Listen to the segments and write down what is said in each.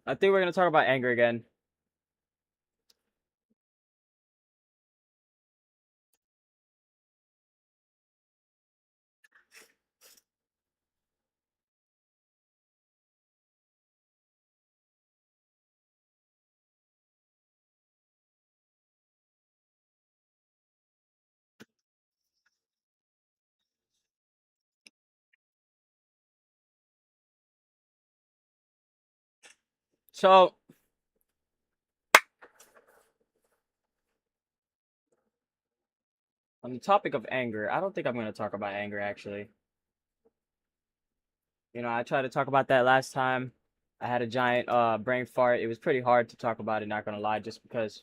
I think we're gonna talk about anger again. So, on the topic of anger, I don't think I'm gonna talk about anger actually. I tried to talk about that last time. I had a giant brain fart. It was pretty hard to talk about it, not gonna lie, just because.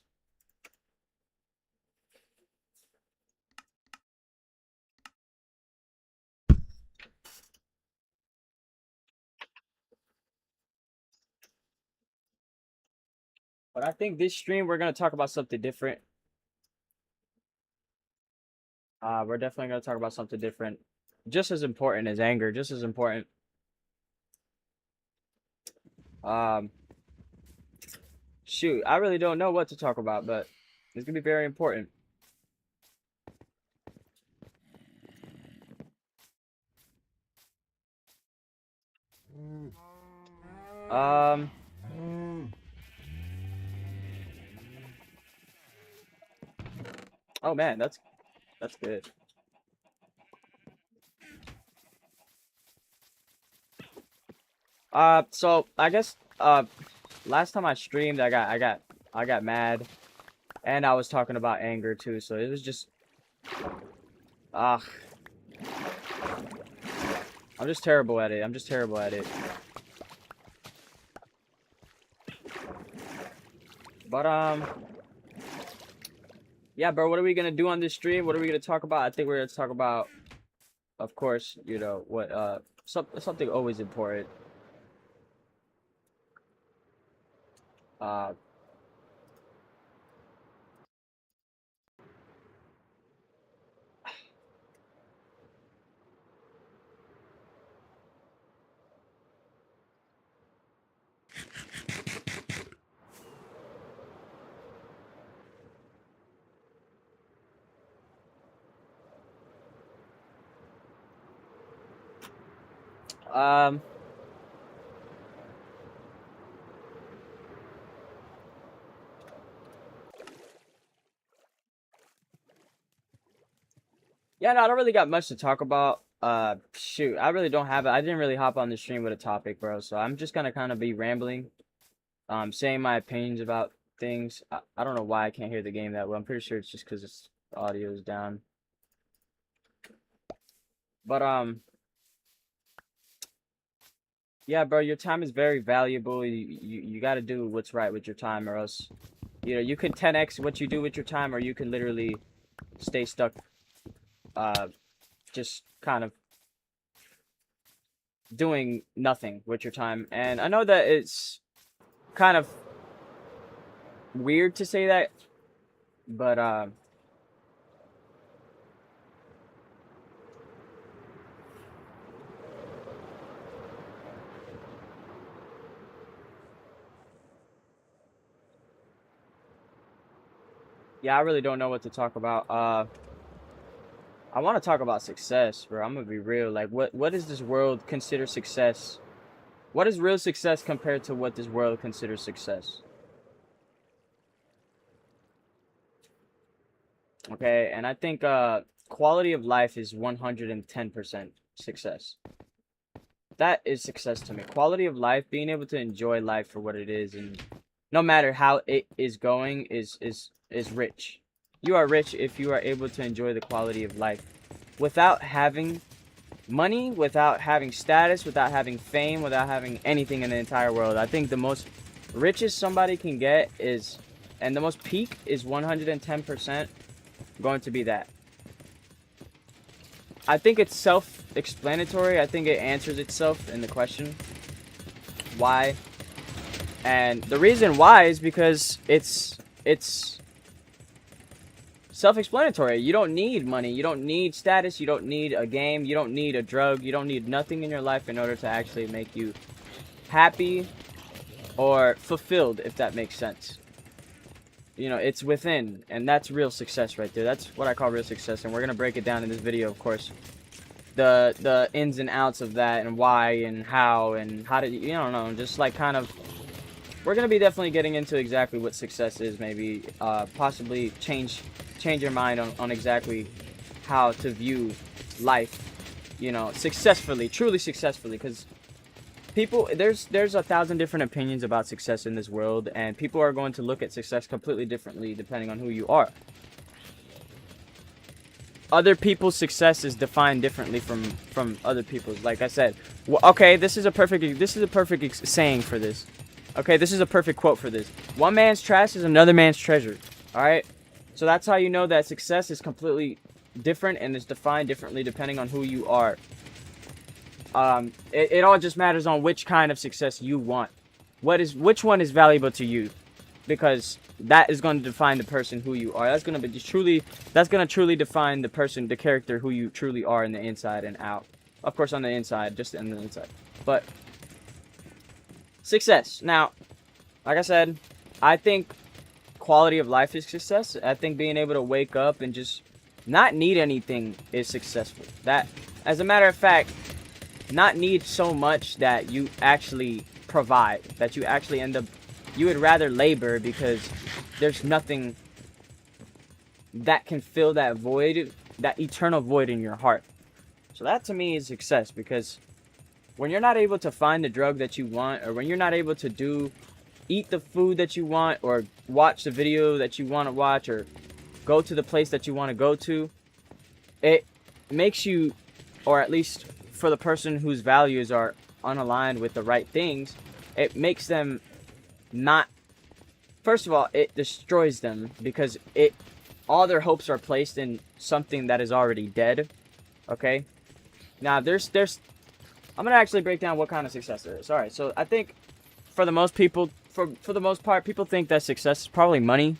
But I think this stream we're gonna talk about something different. We're definitely gonna talk about something different. Just as important as anger, just as important. Um, Shoot, I really don't know what to talk about, but it's gonna be very important. Um, oh man, that's good. So I guess last time I streamed, I got mad, and I was talking about anger too. So it was just ah, I'm just terrible at it. I'm just terrible at it. But yeah, bro. What are we gonna do on this stream? What are we gonna talk about? I think we're gonna talk about, of course, what something always important. Uh, um. Yeah, no, I don't really got much to talk about. Shoot, I really don't have it. I didn't really hop on the stream with a topic, bro. So I'm just gonna kind of be rambling, saying my opinions about things. I don't know why I can't hear the game that well. I'm pretty sure it's just because the audio is down. But yeah, bro, your time is very valuable. You got to do what's right with your time, or else, you can 10x what you do with your time, or you can literally stay stuck, uh, just kind of doing nothing with your time. And I know that it's kind of weird to say that, but yeah, I really don't know what to talk about. I want to talk about success, bro. I'm gonna be real. Like, what does this world consider success? What is real success compared to what this world considers success? Okay, and I think quality of life is 110% success. That is success to me. Quality of life, being able to enjoy life for what it is, and no matter how it is going, is rich. You are rich if you are able to enjoy the quality of life without having money, without having status, without having fame, without having anything in the entire world. I think the most richest somebody can get is, and the most peak is 110% going to be that. I think it's self-explanatory. I think it answers itself in the question. Why? And the reason why is because it's self-explanatory. You don't need money. You don't need status. You don't need a game. You don't need a drug. You don't need nothing in your life in order to actually make you happy or fulfilled, if that makes sense. You know, it's within, and that's real success right there. That's what I call real success, and we're gonna break it down in this video, of course. The ins and outs of that, and why, and how to, you don't know, just like kind of, we're gonna be definitely getting into exactly what success is, maybe possibly change your mind on exactly how to view life, you know, successfully, truly successfully, because people, there's 1,000 different opinions about success in this world, and people are going to look at success completely differently depending on who you are. Other people's success is defined differently from other people's. Like I said, okay, this is a perfect saying for this. Okay, this is a perfect quote for this. One man's trash is another man's treasure. All right, so that's how you know that success is completely different and is defined differently depending on who you are. It all just matters on which kind of success you want. Which one is valuable to you, because that is going to define the person who you are. That's going to truly define the person, the character, who you truly are in the inside and out. Of course, on the inside, just on the inside. But success. Now, like I said, I think quality of life is success. I think being able to wake up and just not need anything is successful. That, as a matter of fact, not need so much that you actually provide, that you actually end up, you would rather labor because there's nothing that can fill that void, that eternal void in your heart. So that to me is success, because when you're not able to find the drug that you want, or when you're not able to eat the food that you want, or watch the video that you want to watch, or go to the place that you want to go to, it makes you, or at least for the person whose values are unaligned with the right things, it makes them not, first of all, it destroys them, because all their hopes are placed in something that is already dead. Okay, now there's I'm gonna actually break down what kind of success there is. All right, so I think for the most people, for the most part, people think that success is probably money,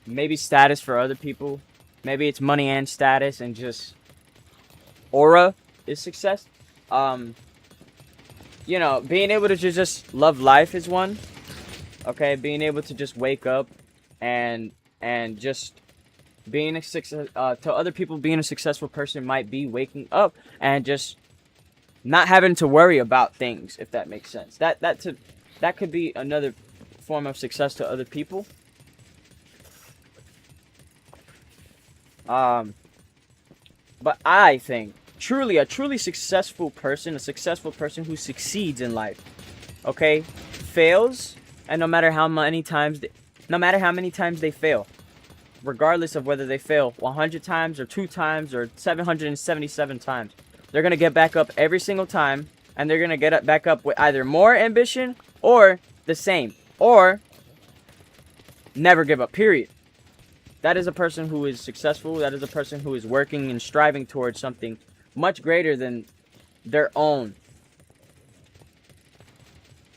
maybe status for other people. Maybe it's money and status, and just aura is success. You know, being able to just love life is one. Okay, being able to just wake up and just being a success, to other people, being a successful person might be waking up and just not having to worry about things, if that makes sense. That could be another form of success to other people. But I think a truly successful person, a successful person who succeeds in life, okay, fails, and no matter how many times they fail, regardless of whether they fail 100 times or 2 times or 777 times, they're going to get back up every single time, and they're going to get back up with either more ambition or the same, or never give up, period. That is a person who is successful. That is a person who is working and striving towards something much greater than their own.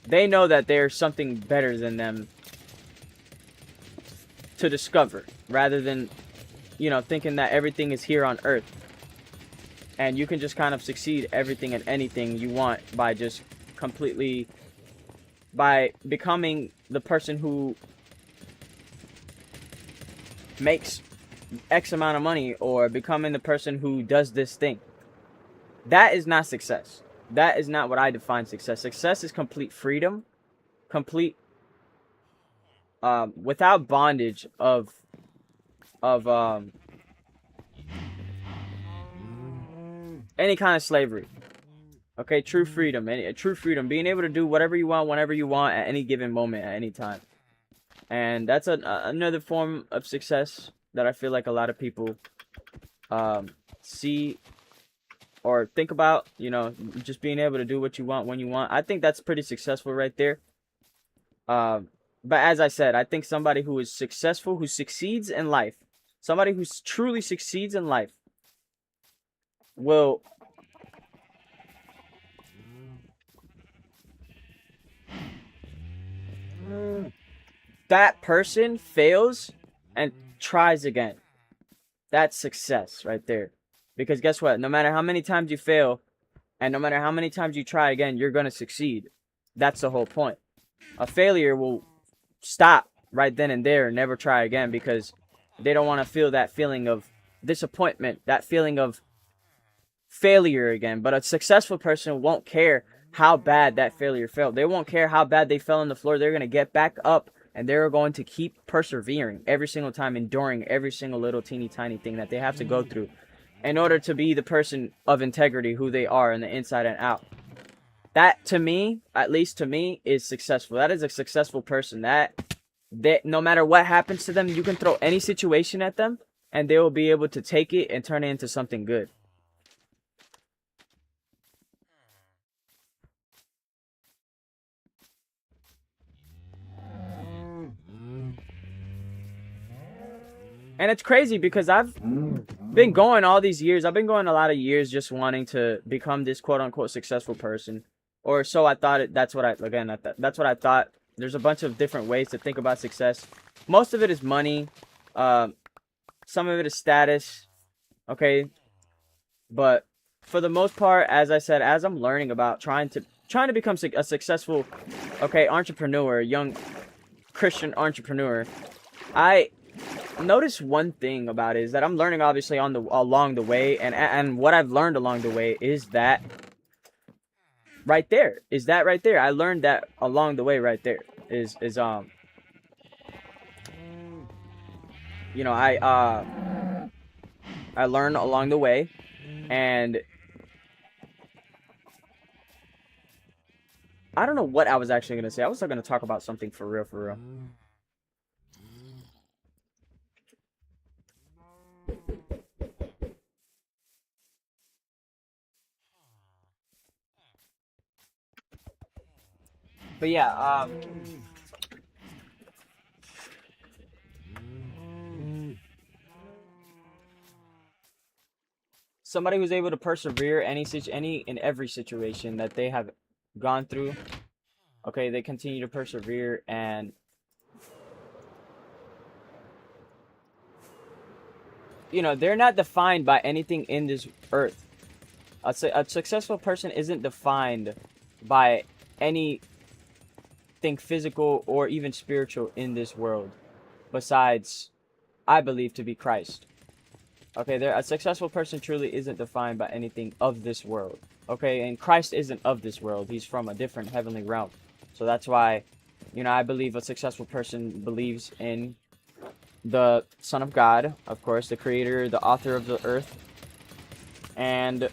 They know that there's something better than them to discover, rather than, you know, thinking that everything is here on earth and you can just kind of succeed everything and anything you want by just completely, by becoming the person who makes X amount of money, or becoming the person who does this thing. That is not success. That is not what I define success. Success is complete freedom, complete, without bondage of any kind of slavery. Okay, true freedom, true freedom, being able to do whatever you want, whenever you want, at any given moment, at any time. And that's another form of success that I feel like a lot of people see or think about, you know, just being able to do what you want when you want. I think that's pretty successful right there. But as I said, I think somebody who is successful, who succeeds in life, somebody who truly succeeds in life will that person fails and tries again. That's success right there. Because guess what? No matter how many times you fail, and no matter how many times you try again, you're going to succeed. that's the whole point. A failure will stop right then and there and never try again because they don't want to feel that feeling of disappointment, that feeling of failure again. But a successful person won't care how bad that failure felt. They won't care how bad they fell on the floor. They're going to get back up and they're going to keep persevering every single time, enduring every single little teeny tiny thing that they have to go through in order to be the person of integrity who they are in the inside and out. That, to me, at least to me, is successful. That is a successful person. That no matter what happens to them, you can throw any situation at them and they will be able to take it and turn it into something good. And it's crazy because I've been going all these years. I've been going a lot of years just wanting to become this quote unquote successful person. Or so I thought it. That's what that's what I thought. There's a bunch of different ways to think about success. Most of it is money. Some of it is status. Okay. But for the most part, as I said, as I'm learning about trying to become a successful, okay, entrepreneur, young Christian entrepreneur, I notice one thing about it is that I'm learning obviously along the way, and what I've learned along the way is that right there. I learned that along the way right there is you know, I learned along the way, and I don't know what I was actually gonna say. I was gonna talk about something for real, for real. But yeah, somebody who's able to persevere any in every situation that they have gone through. Okay, they continue to persevere, and you know, they're not defined by anything in this earth. A successful person isn't defined by anything physical or even spiritual in this world, besides, I believe, to be Christ. Okay, a successful person truly isn't defined by anything of this world. Okay, and Christ isn't of this world. He's from a different heavenly realm. So that's why, you know, I believe a successful person believes in the Son of God, of course, the creator, the author of the earth. And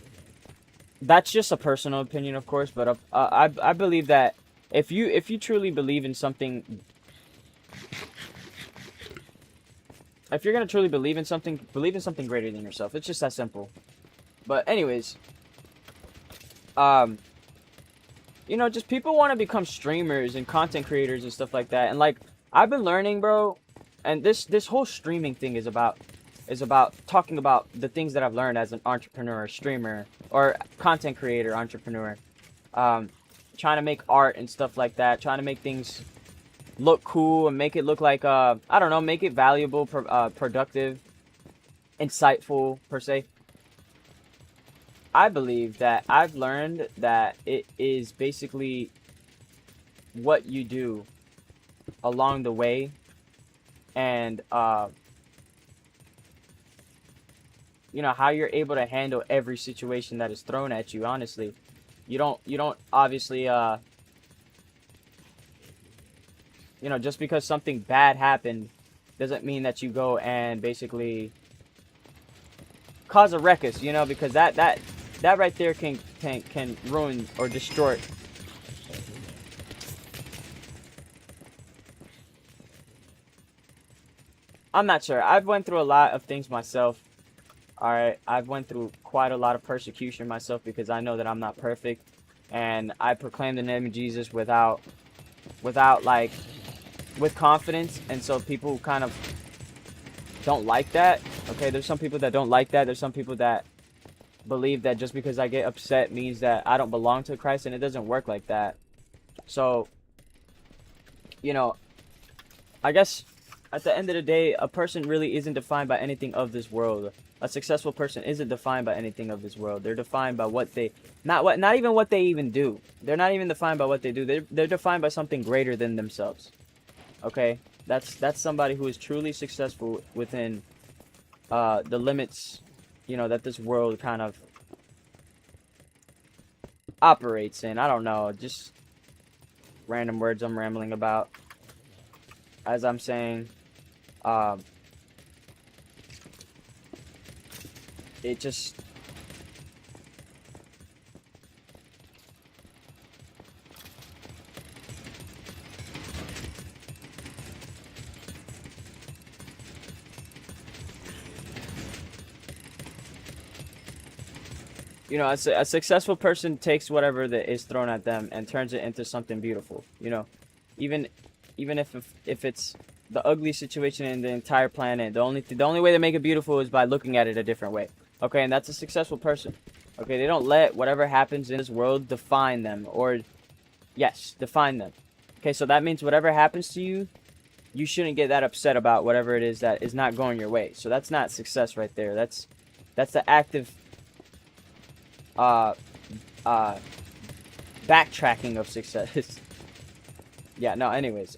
that's just a personal opinion, of course, but I believe that if you truly believe in something, if you're gonna truly believe in something greater than yourself. It's just that simple. But anyways, you know, just people want to become streamers and content creators and stuff like that. And like, I've been learning, bro, and this whole streaming thing is about talking about the things that I've learned as an entrepreneur, streamer, or content creator, entrepreneur. Trying to make art and stuff like that, trying to make things look cool and make it look like I don't know, make it valuable, productive, insightful per se. I believe that I've learned that it is basically what you do along the way, and you know, how you're able to handle every situation that is thrown at you. Honestly, you don't obviously you know, just because something bad happened doesn't mean that you go and basically cause a ruckus, you know, because that right there can ruin or destroy. I'm not sure. I've went through a lot of things myself. All right, I've went through quite a lot of persecution myself because I know that I'm not perfect, and I proclaim the name of Jesus without like, with confidence, and so people kind of don't like that. Okay, there's some people that don't like that. There's some people that believe that just because I get upset means that I don't belong to Christ, and it doesn't work like that. So, you know, I guess at the end of the day, a person really isn't defined by anything of this world. A successful person isn't defined by anything of this world. They're defined by what they, not even what they even do. They're not even defined by what they do. They're defined by something greater than themselves. Okay, that's somebody who is truly successful within the limits, you know, that this world kind of operates in. I don't know, just random words I'm rambling about. As I'm saying, it just, you know, a successful person takes whatever that is thrown at them and turns it into something beautiful. You know, even if it's the ugly situation in the entire planet, the only way to make it beautiful is by looking at it a different way. Okay, and that's a successful person. Okay, they don't let whatever happens in this world define them, or yes, define them. Okay, so that means whatever happens to you, you shouldn't get that upset about whatever it is that is not going your way. So that's not success right there. That's the active backtracking of success. Yeah, no, anyways,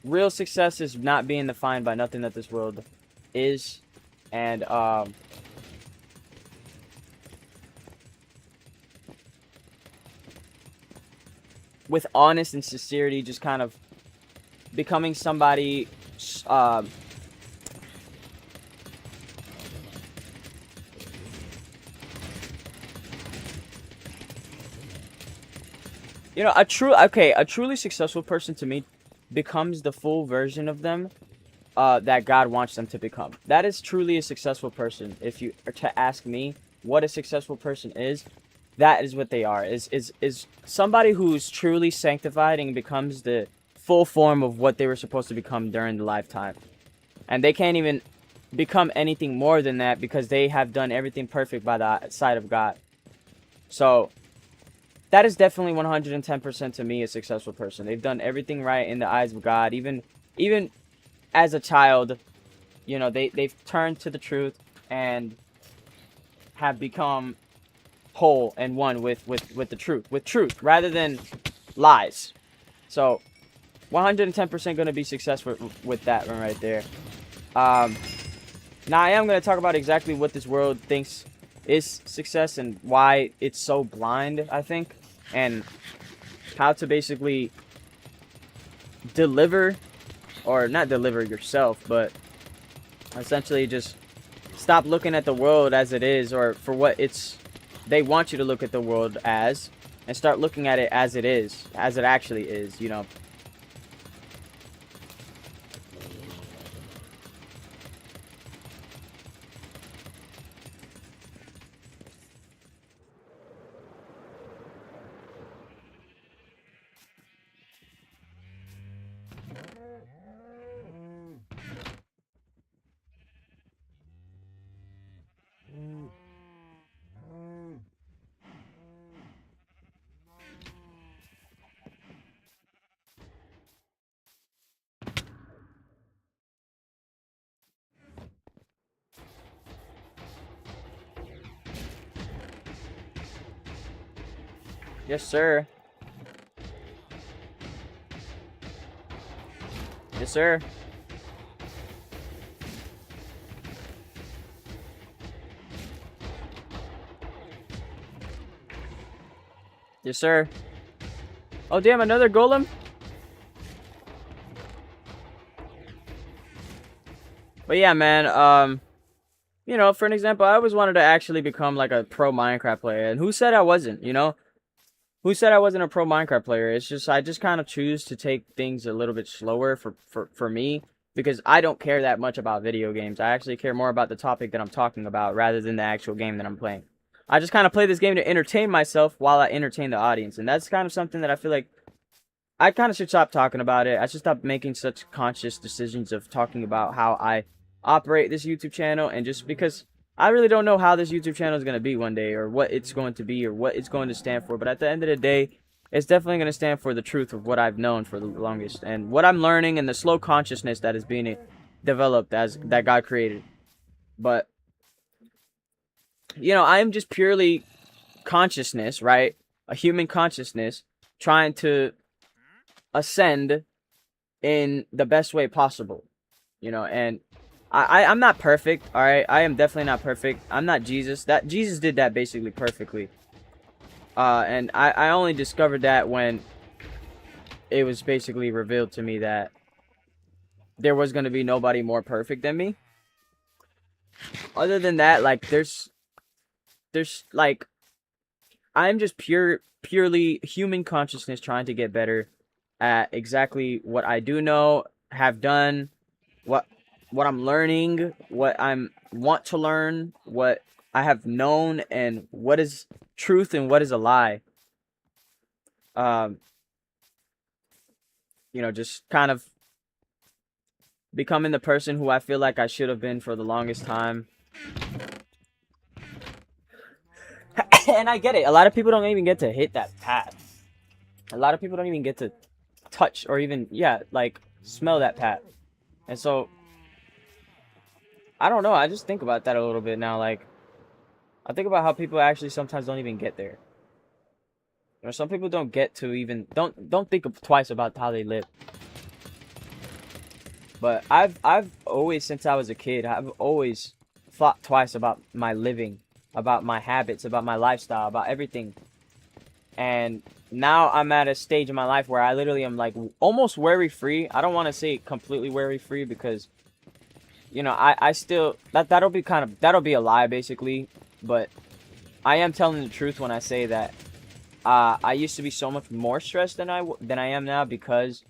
real success is not being defined by nothing that this world is, and with honest and sincerity, just kind of becoming somebody you know, a truly successful person to me becomes the full version of them that God wants them to become. That is truly a successful person. If you are to ask me what a successful person is, that is what they are. Is somebody who's truly sanctified and becomes the full form of what they were supposed to become during the lifetime. And they can't even become anything more than that because they have done everything perfect by the side of God. So that is definitely 110% to me a successful person. They've done everything right in the eyes of God. Even as a child, you know, they've turned to the truth and have become whole and one with the truth. With truth rather than lies. So 110% going to be successful with that one right there. Now I am going to talk about exactly what this world thinks is success and why it's so blind, I think, and how to basically deliver, or not deliver yourself, but essentially just stop looking at the world as it is, or for what they want you to look at the world as, and start looking at it as it is, as it actually is, you know. Yes, sir. Yes, sir. Yes, sir. Oh, damn, another golem? But yeah, man, you know, for an example, I always wanted to actually become like a pro Minecraft player. And who said I wasn't, you know? Who said I wasn't a pro Minecraft player? It's just, I just kind of choose to take things a little bit slower for me. Because I don't care that much about video games. I actually care more about the topic that I'm talking about rather than the actual game that I'm playing. I just kind of play this game to entertain myself while I entertain the audience. And that's kind of something that I feel like I kind of should stop talking about it. I should stop making such conscious decisions of talking about how I operate this YouTube channel, and just because I really don't know how this YouTube channel is going to be one day, or what it's going to be, or what it's going to stand for. But at the end of the day, it's definitely going to stand for the truth of what I've known for the longest, and what I'm learning, and the slow consciousness that is being developed as that God created. But I am just purely consciousness, right? A human consciousness trying to ascend in the best way possible, and I'm not perfect, all right? I am definitely not perfect. I'm not Jesus. That Jesus did that basically perfectly. And I only discovered that when it was basically revealed to me that there was going to be nobody more perfect than me. Other than that, like there's like I'm just purely human consciousness trying to get better at exactly what I do know, have done, what what I'm learning, what I'm want to learn, what I have known, and what is truth and what is a lie. Um, just kind of becoming the person who I feel like I should have been for the longest time. And I get it. A lot of people don't even get to hit that path. A lot of people don't even get to touch or even, yeah, like smell that path. And so I don't know. I just think about that a little bit now. Like, I think about how people actually sometimes don't even get there. Some people don't get to even don't think twice about how they live. But I've always, since I was a kid, I've always thought twice about my living, about my habits, about my lifestyle, about everything. And now I'm at a stage in my life where I literally am like almost worry free. I don't want to say completely worry free because I still that'll be a lie basically, but I am telling the truth when I say that I used to be so much more stressed than I am now, because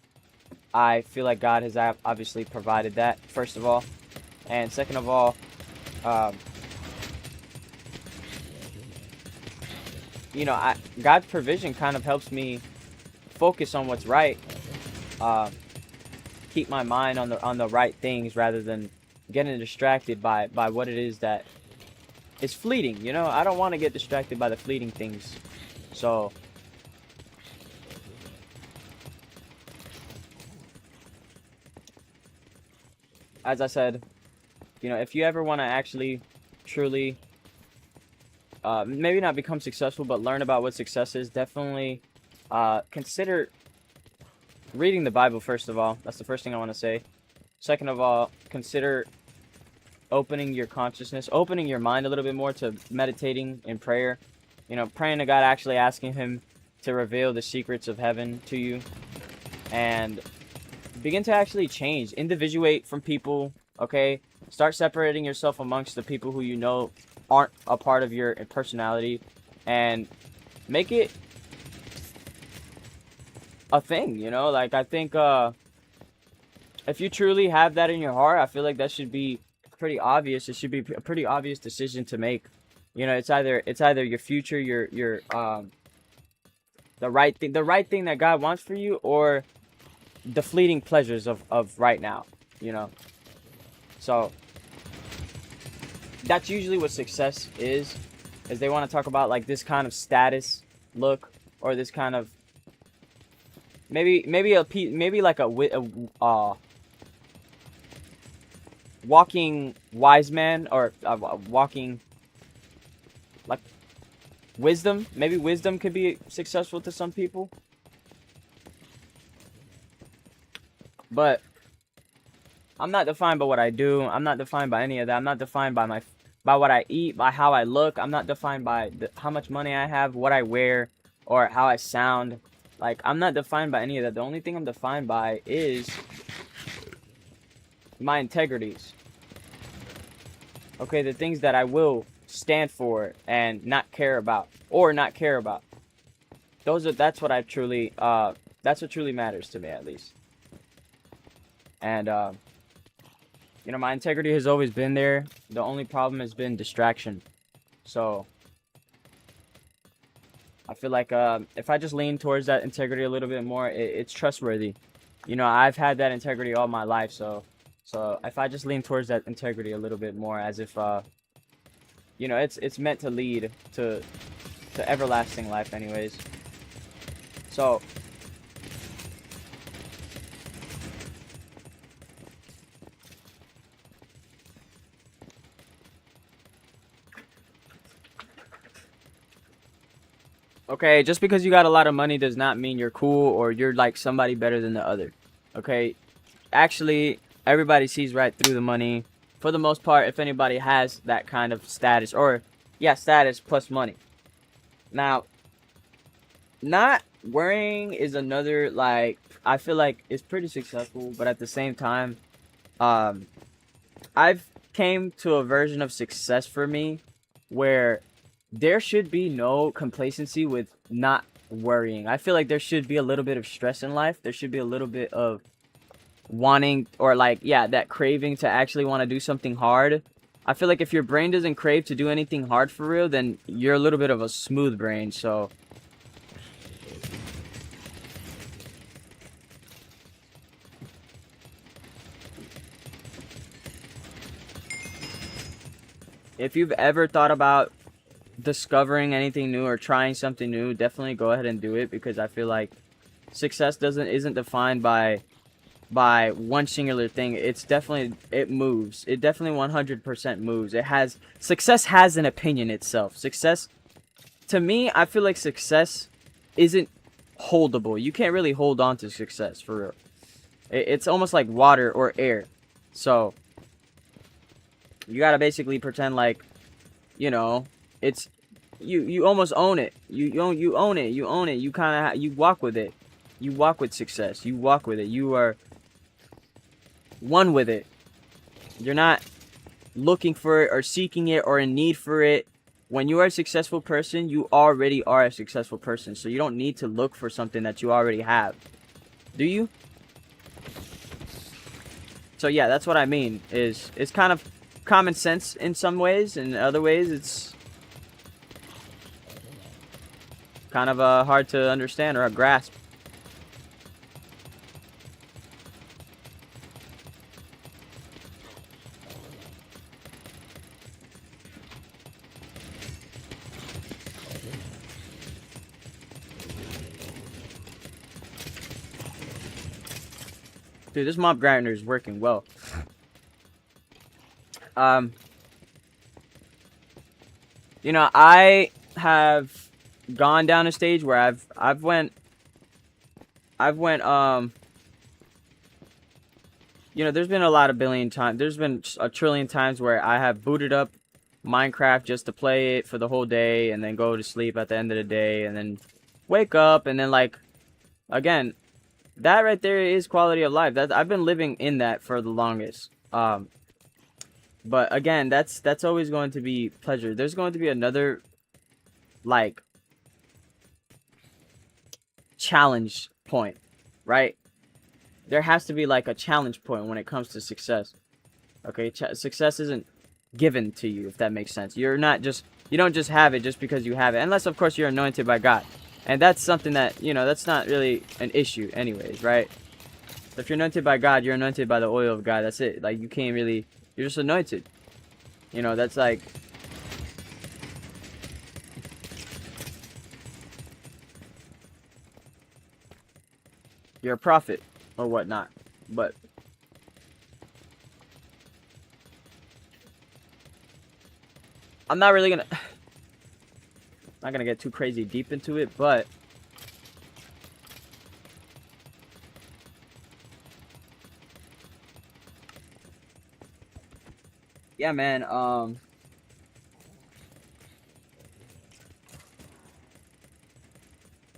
I feel like God has obviously provided that, first of all. And second of all, um, God's provision kind of helps me focus on what's right, uh, keep my mind on the right things rather than getting distracted by what it is that is fleeting. I don't want to get distracted by the fleeting things. So, as I said, if you ever want to actually, truly, maybe not become successful, but learn about what success is, definitely consider reading the Bible, first of all. That's the first thing I want to say. Second of all, consider opening your consciousness, opening your mind a little bit more to meditating in prayer. Praying to God, actually asking Him to reveal the secrets of heaven to you. And begin to actually change, individuate from people, okay? Start separating yourself amongst the people who aren't a part of your personality, and make it a thing, like I think if you truly have that in your heart, I feel like that should be pretty obvious. It should be a pretty obvious decision to make. It's either your future, your the right thing that God wants for you, or the fleeting pleasures of right now, So that's usually what success is they want to talk about like this kind of status look, or this kind of maybe like a walking wise man, or walking like wisdom. Maybe wisdom could be successful to some people. But I'm not defined by what I do. I'm not defined by any of that. I'm not defined by what I eat, by how I look. I'm not defined by how much money I have, what I wear, or how I sound. Like, I'm not defined by any of that. The only thing I'm defined by is my integrities. Okay, the things that I will stand for and not care about, or not care about. That's what truly matters to me, at least. And my integrity has always been there. The only problem has been distraction. So I feel like if I just lean towards that integrity a little bit more, it's trustworthy. I've had that integrity all my life, so if I just lean towards that integrity a little bit more, as if it's meant to lead to everlasting life anyways. So Okay, just because you got a lot of money does not mean you're cool or you're like somebody better than the other. Okay, actually, everybody sees right through the money. For the most part, if anybody has that kind of status, or yeah, status plus money. Now, not worrying is another, like, I feel like it's pretty successful, but at the same time, um, I've came to a version of success for me where there should be no complacency with not worrying. I feel like there should be a little bit of stress in life. There should be a little bit of wanting, or like, yeah, that craving to actually want to do something hard. I feel like if your brain doesn't crave to do anything hard for real, then you're a little bit of a smooth brain. So if you've ever thought about discovering anything new or trying something new, definitely go ahead and do it, because I feel like success isn't defined by one singular thing. It's definitely, it moves. It definitely 100% moves. Success has an opinion itself. Success, to me, I feel like success isn't holdable. You can't really hold on to success for real. It's almost like water or air. So you gotta basically pretend like, you know, it's you almost own it. You own it. You own it. You kind of you walk with it. You walk with success. You walk with it. You are one with it. You're not looking for it or seeking it or in need for it. When you are a successful person, you already are a successful person. So you don't need to look for something that you already have. Do you? So yeah, that's what I mean. It's kind of common sense in some ways, and in other ways it's kind of hard to understand or grasp. Dude, this mob grinder is working well. Um, you know, I have gone down a stage where I've went you know, there's been a lot of billion times. There's been a trillion times where I have booted up Minecraft just to play it for the whole day and then go to sleep at the end of the day and then wake up and then, like, again, that right there is quality of life. That I've been living in that for the longest. But again, that's always going to be pleasure. There's going to be another, like, challenge point, right? There has to be like a challenge point when it comes to success. Okay, success isn't given to you, if that makes sense. You don't just have it just because you have it, unless of course you're anointed by God, and that's something that, you know, that's not really an issue, anyways, right? If you're anointed by God, you're anointed by the oil of God. That's it. Like, you can't really, you're just anointed. You know, that's like, you're a prophet or whatnot. But I'm not really gonna, not gonna get too crazy deep into it, but yeah, man.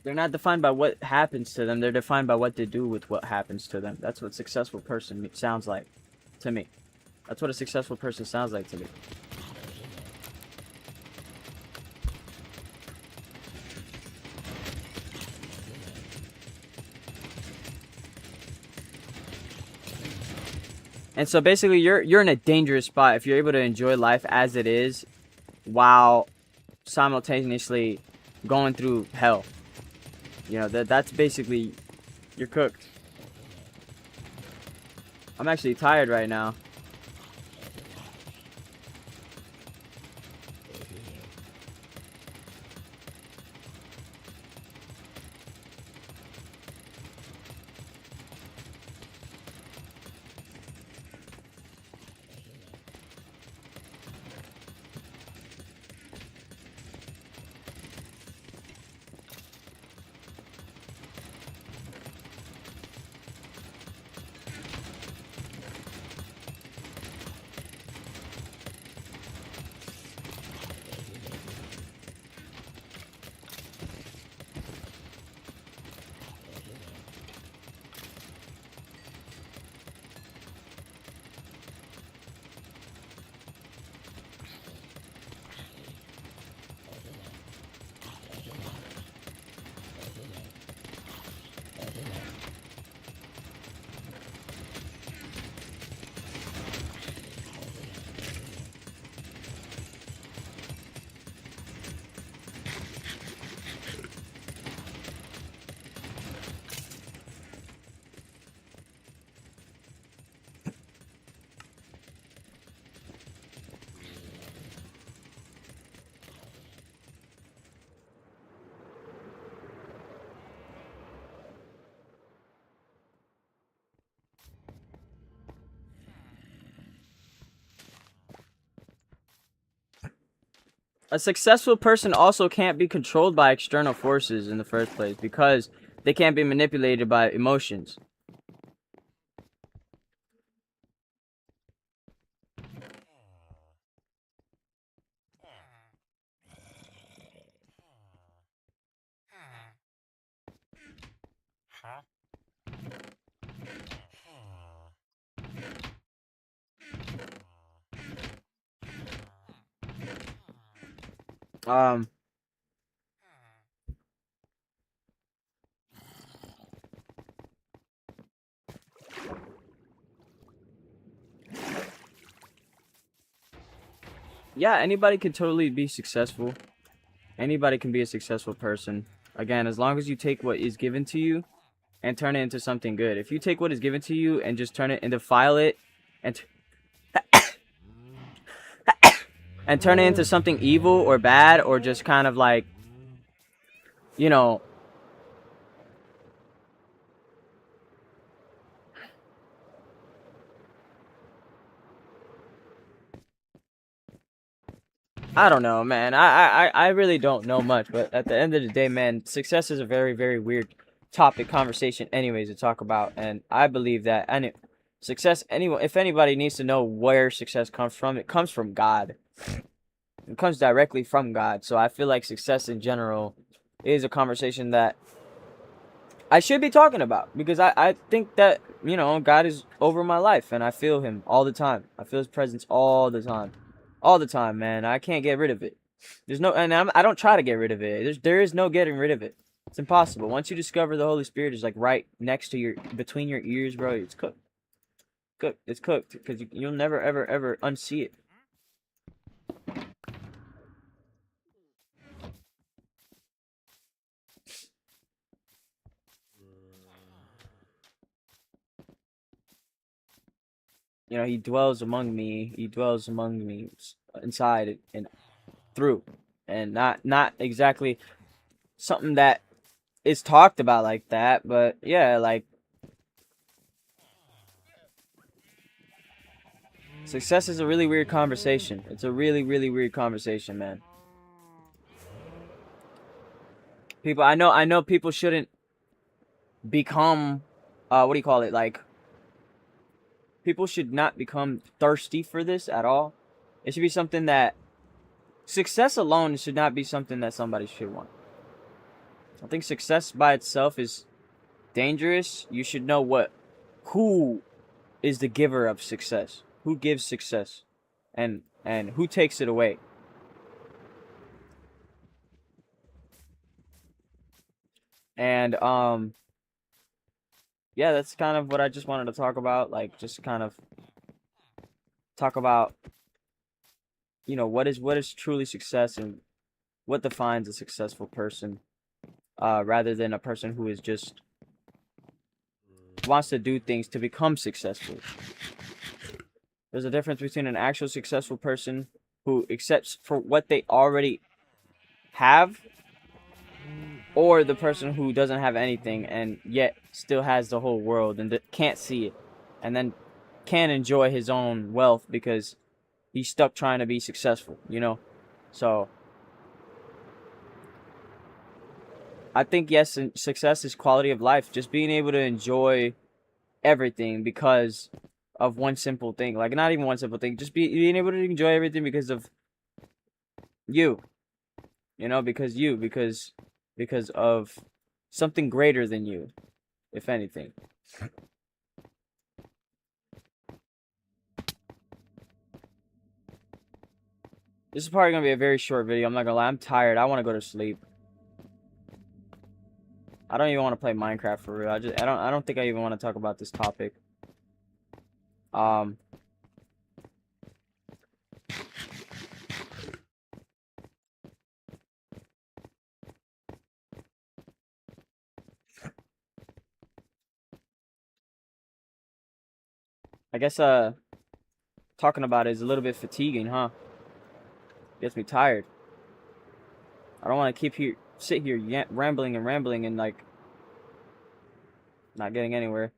They're not defined by what happens to them. They're defined by what they do with what happens to them. That's what a successful person sounds like to me. That's what a successful person sounds like to me. And so basically you're in a dangerous spot if you're able to enjoy life as it is while simultaneously going through hell. You know, that's basically, you're cooked. I'm actually tired right now. A successful person also can't be controlled by external forces in the first place because they can't be manipulated by emotions. Um, yeah, anybody can totally be successful. Anybody can be a successful person. Again, as long as you take what is given to you and turn it into something good. If you take what is given to you and just turn it and defile it and and turn it into something evil or bad or just kind of like, you know, I don't know, man. I really don't know much, but at the end of the day, man, success is a very, very weird topic conversation anyways to talk about. And I believe that success, anyone, if anybody needs to know where success comes from, it comes from God. It comes directly from God. So I feel like success in general is a conversation that I should be talking about because I think that, you know, God is over my life and I feel him all the time. I feel his presence all the time. All the time, man. I can't get rid of it. There's no, and I don't try to get rid of it. There is no getting rid of it. It's impossible. Once you discover the Holy Spirit is like right next to your, between your ears, bro, it's cooked. Cooked. It's cooked because you'll never, ever, ever unsee it. You know, he dwells among me. He dwells among me inside and through, and not exactly something that is talked about like that, but yeah, like success is a really weird conversation. It's a really, really weird conversation, man. People, I know people shouldn't become, what do you call it? Like, people should not become thirsty for this at all. It should be something that success alone should not be something that somebody should want. I think success by itself is dangerous. You should know who is the giver of success, who gives success, and who takes it away. And yeah, that's kind of what I just wanted to talk about. Like, just kind of talk about, you know, what is truly success and what defines a successful person, rather than a person who is just wants to do things to become successful. There's a difference between an actual successful person who accepts for what they already have, or the person who doesn't have anything and yet still has the whole world and can't see it, and then can't enjoy his own wealth because he's stuck trying to be successful, you know? So I think, yes, success is quality of life. Just being able to enjoy everything because of one simple thing. Like, not even one simple thing. Just being able to enjoy everything because of you. You know, because of something greater than you, if anything. This is probably gonna be a very short video. I'm not gonna lie. I'm tired. I want to go to sleep. I don't even want to play Minecraft for real. I don't think I even want to talk about this topic. Um, I guess talking about it is a little bit fatiguing, huh? Gets me tired. I don't want to sit here rambling and like not getting anywhere.